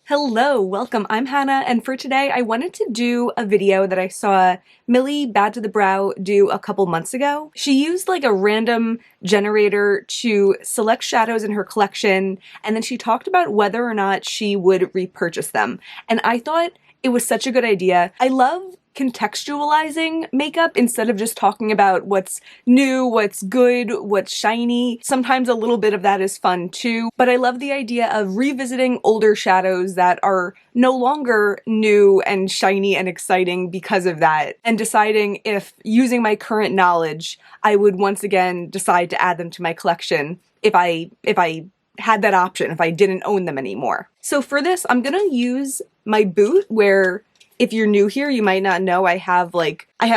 Hello, welcome. I'm Hannah, and for today I wanted to do a video that I saw Millie Bad to the Brow do a couple months ago. She used like a random generator to select shadows in her collection, and then she talked about whether or not she would repurchase them. And I thought it was such a good idea. I love contextualizing makeup instead of just talking about what's new, what's good, what's shiny. Sometimes a little bit of that is fun too, but I love the idea of revisiting older shadows that are no longer new and shiny and exciting because of that, and deciding if, using my current knowledge, I would once again decide to add them to my collection if I had that option, if I didn't own them anymore. So for this, I'm gonna use my boot, where if you're new here, you might not know I have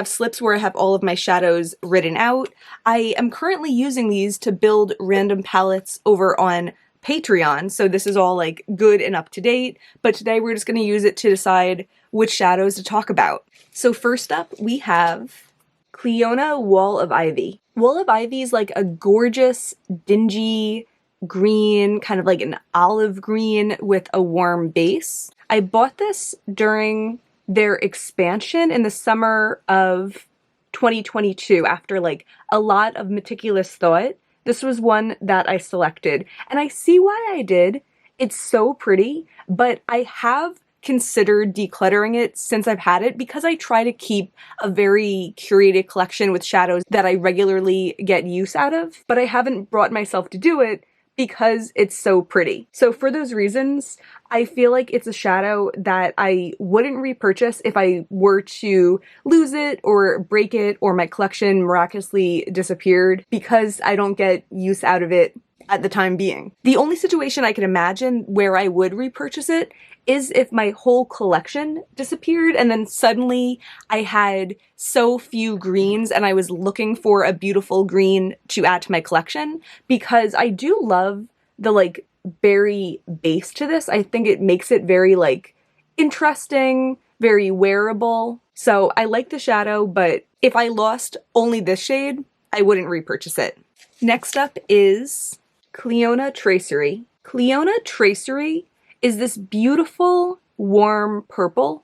slips where I have all of my shadows written out. I am currently using these to build random palettes over on Patreon, so this is all like good and up to date, but today we're just going to use it to decide which shadows to talk about. So first up, we have Cleona Wall of Ivy. Wall of Ivy is like a gorgeous, dingy green, kind of like an olive green with a warm base. I bought this during their expansion in the summer of 2022 after like a lot of meticulous thought. This was one that I selected, and I see why I did. It's so pretty, but I have considered decluttering it since I've had it because I try to keep a very curated collection with shadows that I regularly get use out of, but I haven't brought myself to do it because it's so pretty. So for those reasons, I feel like it's a shadow that I wouldn't repurchase if I were to lose it or break it or my collection miraculously disappeared, because I don't get use out of it at the time being. The only situation I can imagine where I would repurchase it is if my whole collection disappeared and then suddenly I had so few greens and I was looking for a beautiful green to add to my collection, because I do love the like berry base to this. I think it makes it very like interesting, very wearable. So I like the shadow, but if I lost only this shade, I wouldn't repurchase it. Next up is Cleona Tracery. Cleona Tracery is this beautiful, warm purple.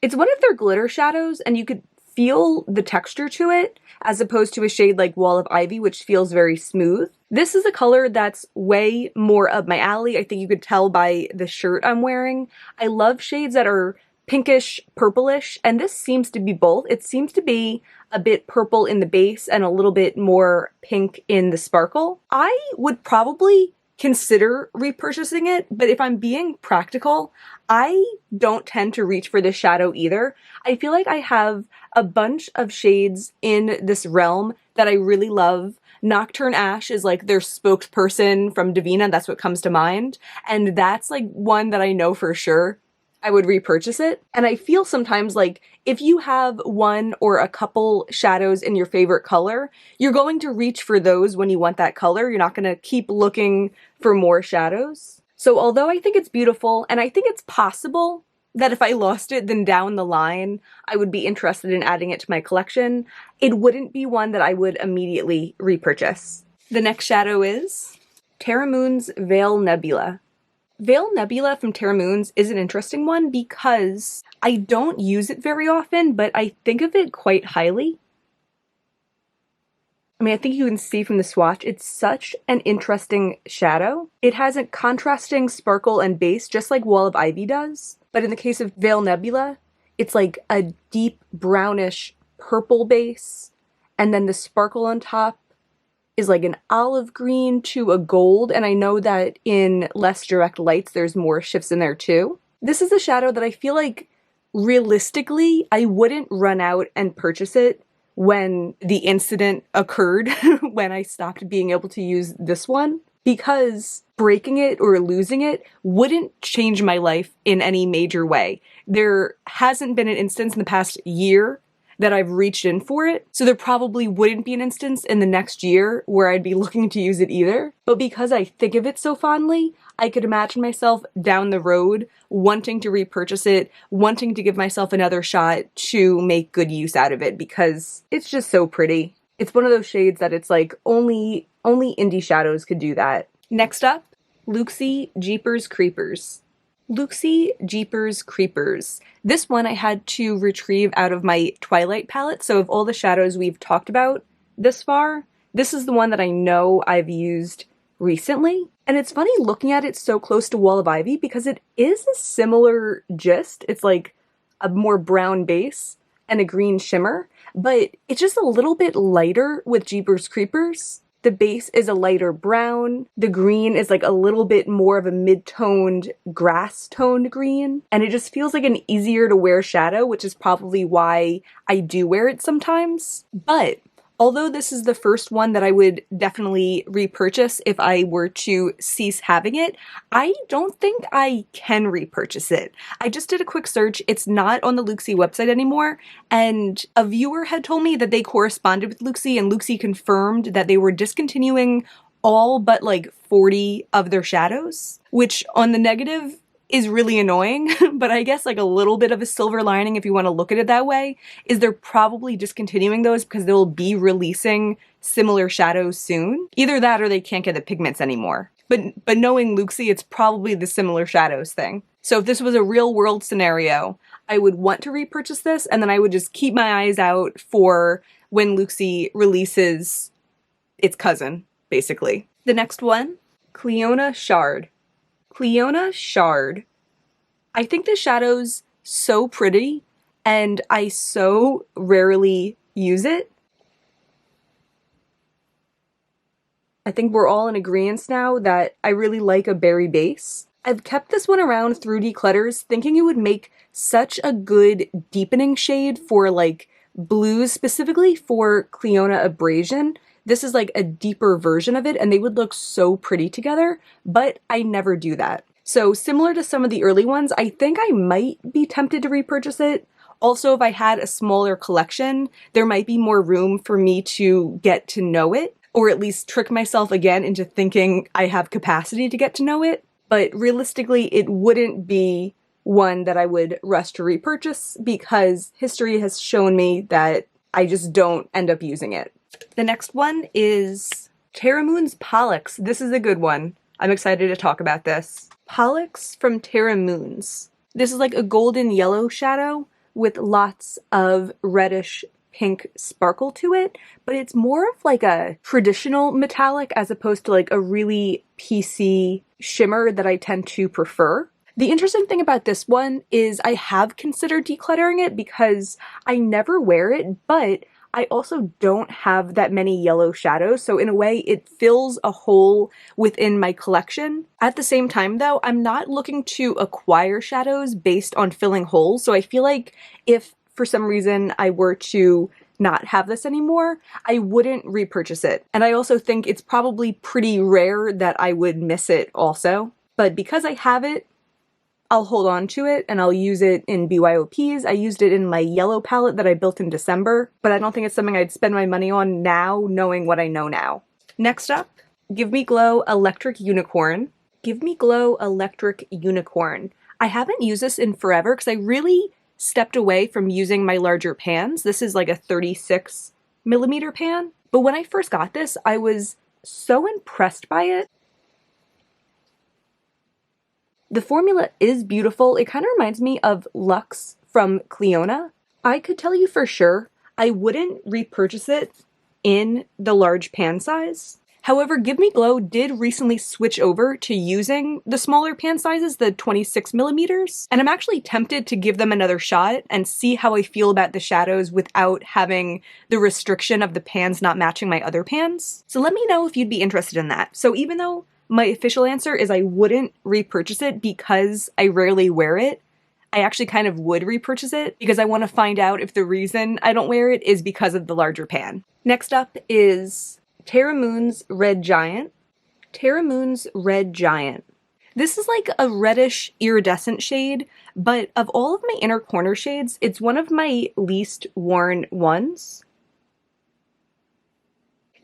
It's one of their glitter shadows, and you could feel the texture to it, as opposed to a shade like Wall of Ivy, which feels very smooth. This is a color that's way more up my alley. I think you could tell by the shirt I'm wearing. I love shades that are pinkish, purplish, and this seems to be both. It seems to be a bit purple in the base and a little bit more pink in the sparkle. I would probably consider repurchasing it, but if I'm being practical, I don't tend to reach for this shadow either. I feel like I have a bunch of shades in this realm that I really love. Nocturne Ash is like their spokesperson from Divina, that's what comes to mind, and that's like one that I know for sure I would repurchase it. And I feel sometimes like if you have one or a couple shadows in your favorite color, you're going to reach for those when you want that color. You're not going to keep looking for more shadows. So although I think it's beautiful, and I think it's possible that if I lost it, then down the line I would be interested in adding it to my collection, it wouldn't be one that I would immediately repurchase. The next shadow is Terra Moon's Veil Nebula. Veil Nebula from Terra Moons is an interesting one because I don't use it very often, but I think of it quite highly. I mean, I think you can see from the swatch, it's such an interesting shadow. It has a contrasting sparkle and base, just like Wall of Ivy does. But in the case of Veil Nebula, it's like a deep brownish purple base, and then the sparkle on top is like an olive green to a gold, and I know that in less direct lights there's more shifts in there too. This is a shadow that I feel like realistically I wouldn't run out and purchase it when the incident occurred when I stopped being able to use this one, because breaking it or losing it wouldn't change my life in any major way. There hasn't been an instance in the past year that I've reached in for it, so there probably wouldn't be an instance in the next year where I'd be looking to use it either. But because I think of it so fondly, I could imagine myself down the road wanting to repurchase it, wanting to give myself another shot to make good use out of it, because it's just so pretty. It's one of those shades that it's like only indie shadows could do that. Next up, Luxie Jeepers Creepers. Luxie Jeepers Creepers. This one I had to retrieve out of my Twilight palette, so of all the shadows we've talked about this far, this is the one that I know I've used recently. And it's funny looking at it so close to Wall of Ivy because it is a similar gist. It's like a more brown base and a green shimmer, but it's just a little bit lighter with Jeepers Creepers. The base is a lighter brown. The green is like a little bit more of a mid-toned, grass-toned green. And it just feels like an easier to wear shadow, which is probably why I do wear it sometimes. But although this is the first one that I would definitely repurchase if I were to cease having it, I don't think I can repurchase it. I just did a quick search. It's not on the Luxie website anymore, and a viewer had told me that they corresponded with Luxie, and Luxie confirmed that they were discontinuing all but like 40 of their shadows, which on the negative is really annoying, but I guess like a little bit of a silver lining, if you want to look at it that way, is they're probably discontinuing those because they'll be releasing similar shadows soon. Either that or they can't get the pigments anymore. But knowing Luxie, it's probably the similar shadows thing. So if this was a real world scenario, I would want to repurchase this, and then I would just keep my eyes out for when Luxie releases its cousin, basically. The next one, Cleona Shard. Cleona Shard. I think the shadow's so pretty, and I so rarely use it. I think we're all in agreement now that I really like a berry base. I've kept this one around through declutters, thinking it would make such a good deepening shade for like blues, specifically for Cleona Abrasion. This is like a deeper version of it, and they would look so pretty together, but I never do that. So similar to some of the early ones, I think I might be tempted to repurchase it. Also, if I had a smaller collection, there might be more room for me to get to know it, or at least trick myself again into thinking I have capacity to get to know it. But realistically, it wouldn't be one that I would rush to repurchase because history has shown me that I just don't end up using it. The next one is Terra Moon's Pollocks. This is a good one. I'm excited to talk about this. Pollocks from Terra Moons. This is like a golden yellow shadow with lots of reddish pink sparkle to it, but it's more of like a traditional metallic as opposed to like a really PC shimmer that I tend to prefer. The interesting thing about this one is I have considered decluttering it because I never wear it, but I also don't have that many yellow shadows, so in a way it fills a hole within my collection. At the same time though, I'm not looking to acquire shadows based on filling holes, so I feel like if for some reason I were to not have this anymore, I wouldn't repurchase it. And I also think it's probably pretty rare that I would miss it also. But because I have it, I'll hold on to it and I'll use it in BYOPs. I used it in my yellow palette that I built in December, but I don't think it's something I'd spend my money on now, knowing what I know now. Next up, Give Me Glow Electric Unicorn. Give Me Glow Electric Unicorn. I haven't used this in forever because I really stepped away from using my larger pans. This is like a 36mm pan. But when I first got this, I was so impressed by it. The formula is beautiful. It kind of reminds me of Luxe from Cleona. I could tell you for sure I wouldn't repurchase it in the large pan size. However, Give Me Glow did recently switch over to using the smaller pan sizes, the 26mm, and I'm actually tempted to give them another shot and see how I feel about the shadows without having the restriction of the pans not matching my other pans. So let me know if you'd be interested in that. So even though my official answer is I wouldn't repurchase it because I rarely wear it, I actually kind of would repurchase it because I want to find out if the reason I don't wear it is because of the larger pan. Next up is Terra Moon's Red Giant. Terra Moon's Red Giant. This is like a reddish iridescent shade, but of all of my inner corner shades, it's one of my least worn ones.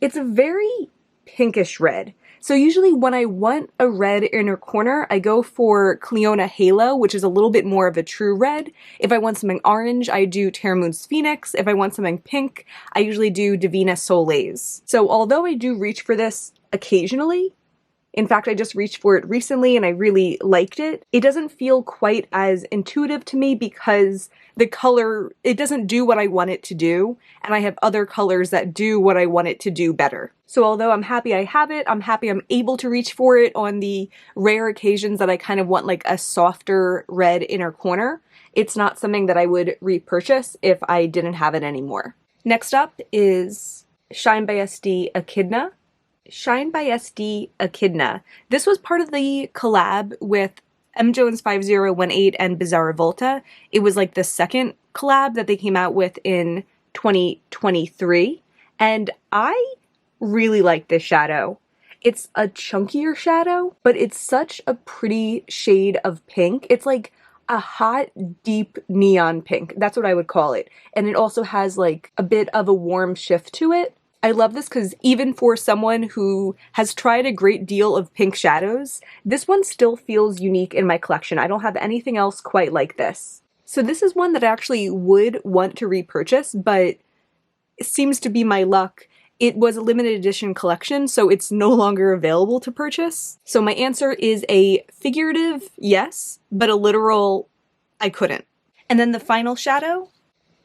It's a very pinkish red. So usually when I want a red inner corner, I go for Cleona Halo, which is a little bit more of a true red. If I want something orange, I do Terra Moon's Phoenix. If I want something pink, I usually do Divina Soleil's. So although I do reach for this occasionally, In fact, I just reached for it recently and I really liked it. It doesn't feel quite as intuitive to me because the color, it doesn't do what I want it to do, and I have other colors that do what I want it to do better. So although I'm happy I have it, I'm happy I'm able to reach for it on the rare occasions that I kind of want like a softer red inner corner. It's not something that I would repurchase if I didn't have it anymore. Next up is Shine by SD Echidna. Shine by SD Echidna. This was part of the collab with M. Jones 5018 and Bizarre Volta. It was like the second collab that they came out with in 2023, and I really like this shadow. It's a chunkier shadow, but it's such a pretty shade of pink. It's like a hot, deep neon pink. That's what I would call it. And it also has like a bit of a warm shift to it. I love this because even for someone who has tried a great deal of pink shadows, this one still feels unique in my collection. I don't have anything else quite like this. So this is one that I actually would want to repurchase, but it seems to be my luck. It was a limited edition collection, so it's no longer available to purchase. So my answer is a figurative yes, but a literal I couldn't. And then the final shadow,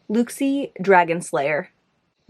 Luie Dragon Slayer.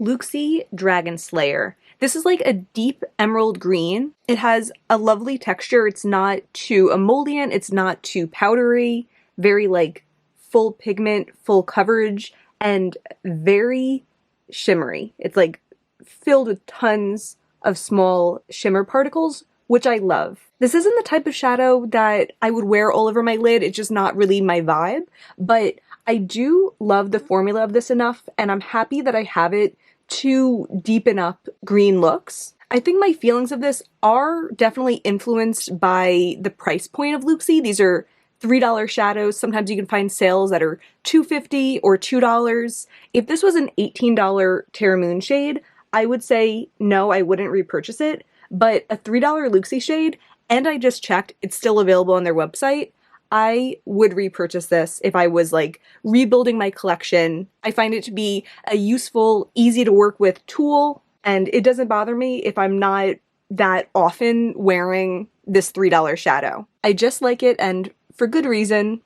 Luie Dragon Slayer. This is like a deep emerald green. It has a lovely texture. It's not too emollient. It's not too powdery. Very like full pigment, full coverage, and very shimmery. It's like filled with tons of small shimmer particles, which I love. This isn't the type of shadow that I would wear all over my lid. It's just not really my vibe, but I do love the formula of this enough, and I'm happy that I have it to deepen up green looks. I think my feelings of this are definitely influenced by the price point of Luie. These are $3 shadows. Sometimes you can find sales that are $2.50 or $2. If this was an $18 Terra Moon shade, I would say no, I wouldn't repurchase it. But a $3 Luie shade, and I just checked, it's still available on their website, I would repurchase this if I was like rebuilding my collection. I find it to be a useful, easy to work with tool, and it doesn't bother me if I'm not that often wearing this $3 shadow. I just like it, and for good reason.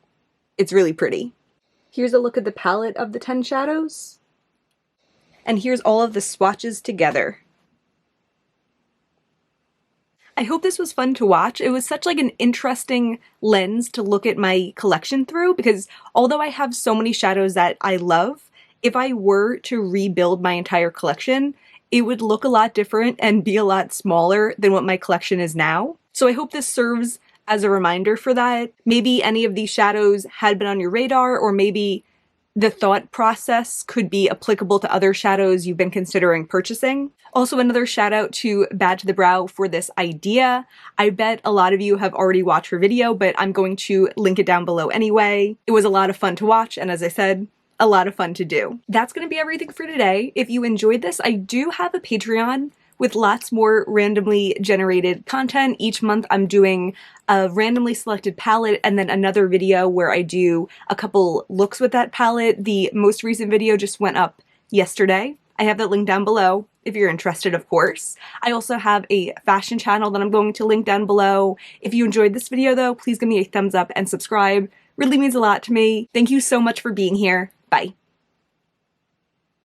It's really pretty. Here's a look at the palette of the 10 shadows. And here's all of the swatches together. I hope this was fun to watch. It was such like an interesting lens to look at my collection through, because although I have so many shadows that I love, if I were to rebuild my entire collection, it would look a lot different and be a lot smaller than what my collection is now. So I hope this serves as a reminder for that. Maybe any of these shadows had been on your radar, or maybe the thought process could be applicable to other shadows you've been considering purchasing. Also, another shout out to Bad to the Brow for this idea. I bet a lot of you have already watched her video, but I'm going to link it down below anyway. It was a lot of fun to watch, and as I said, a lot of fun to do. That's gonna be everything for today. If you enjoyed this, I do have a Patreon with lots more randomly generated content. Each month I'm doing a randomly selected palette and then another video where I do a couple looks with that palette. The most recent video just went up yesterday. I have that link down below if you're interested, of course. I also have a fashion channel that I'm going to link down below. If you enjoyed this video though, please give me a thumbs up and subscribe. Really means a lot to me. Thank you so much for being here. Bye.